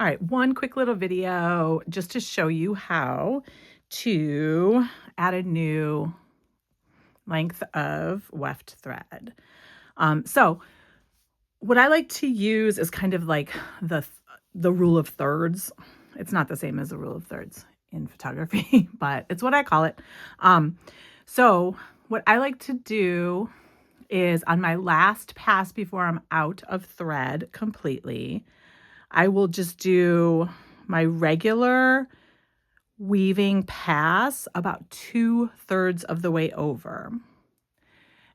All right, one quick little video just to show you how to add a new length of weft thread. So what I like to use is kind of like the rule of thirds. It's not the same as the rule of thirds in photography, but it's what I call it. So what I like to do is on my last pass before I'm out of thread completely, I will just do my regular weaving pass about 2/3 of the way over.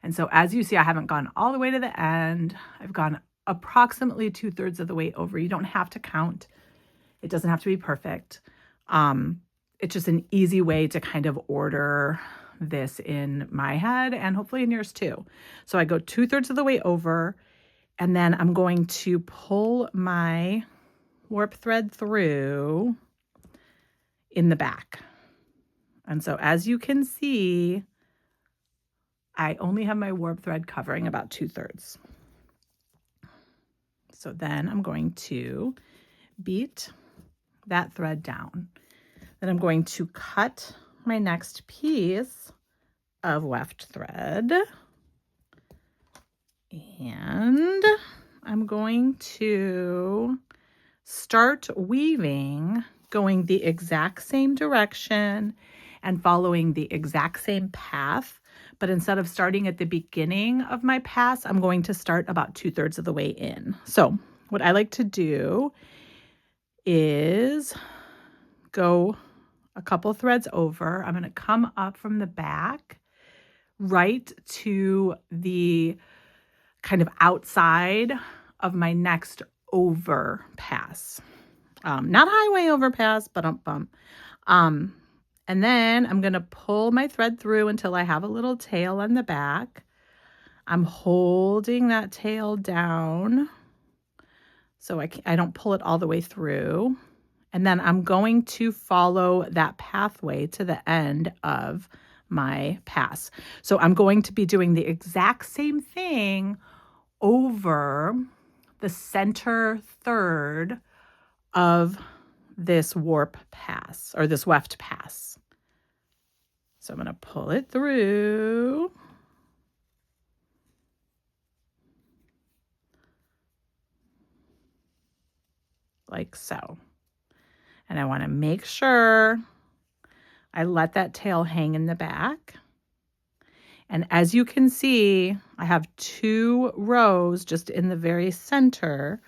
And so as you see, I haven't gone all the way to the end. I've gone approximately 2/3 of the way over. You don't have to count. It doesn't have to be perfect. It's just an easy way to kind of order this in my head and hopefully in yours too. So I go 2/3 of the way over, and then I'm going to pull my warp thread through in the back. And so as you can see, I only have my warp thread covering about 2/3. So then I'm going to beat that thread down. Then I'm going to cut my next piece of weft thread. And I'm going to start weaving, going the exact same direction and following the exact same path. But instead of starting at the beginning of my pass, I'm going to start about 2/3 of the way in. So what I like to do is go a couple threads over. I'm going to come up from the back right to the kind of outside of my next overpass. Not highway overpass, but and then I'm going to pull my thread through until I have a little tail on the back. I'm holding that tail down so I don't pull it all the way through. And then I'm going to follow that pathway to the end of my pass. So I'm going to be doing the exact same thing over the center third of this warp pass or this weft pass. So I'm going to pull it through. Like so. And I want to make sure I let that tail hang in the back. And as you can see, I have 2 rows just in the very center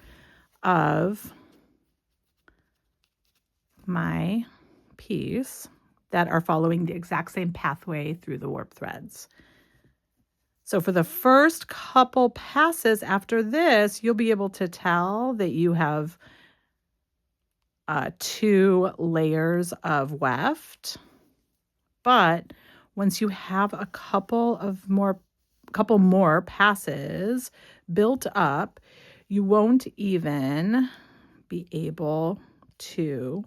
of my piece that are following the exact same pathway through the warp threads. So for the first couple passes after this, you'll be able to tell that you have 2 layers of weft. But once you have a couple more passes built up, you won't even be able to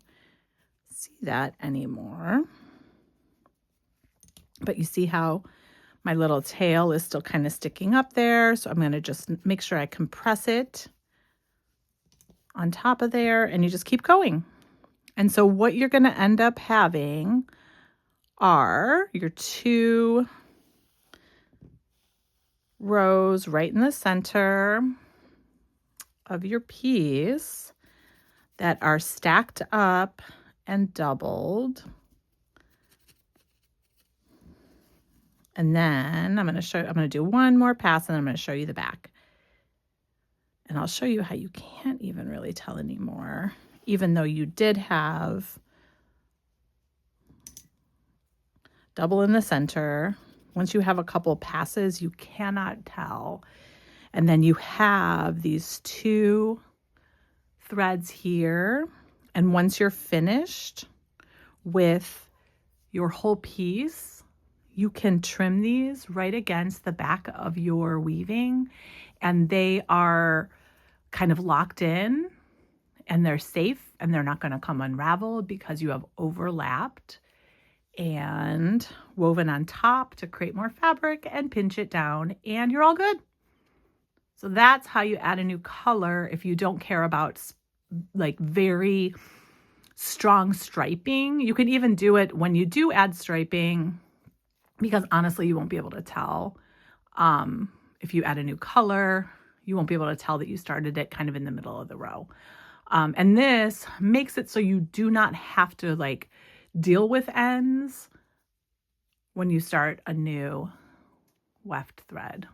see that anymore. But you see how my little tail is still kind of sticking up there. So I'm going to just make sure I compress it on top of there, and you just keep going. And so what you're going to end up having are your 2 rows right in the center of your piece that are stacked up and doubled. And then I'm going to do one more pass, and I'm going to show you the back. And I'll show you how you can't even really tell anymore, even though you did have double in the center. Once you have a couple passes, you cannot tell. And then you have these 2 threads here. And once you're finished with your whole piece, you can trim these right against the back of your weaving, and they are kind of locked in, and they're safe, and they're not going to come unraveled because you have overlapped and woven on top to create more fabric and pinch it down, and you're all good. So that's how you add a new color if you don't care about like very strong striping. You can even do it when you do add striping, because honestly, you won't be able to tell. If you add a new color, you won't be able to tell that you started it kind of in the middle of the row. And this makes it so you do not have to like deal with ends when you start a new weft thread.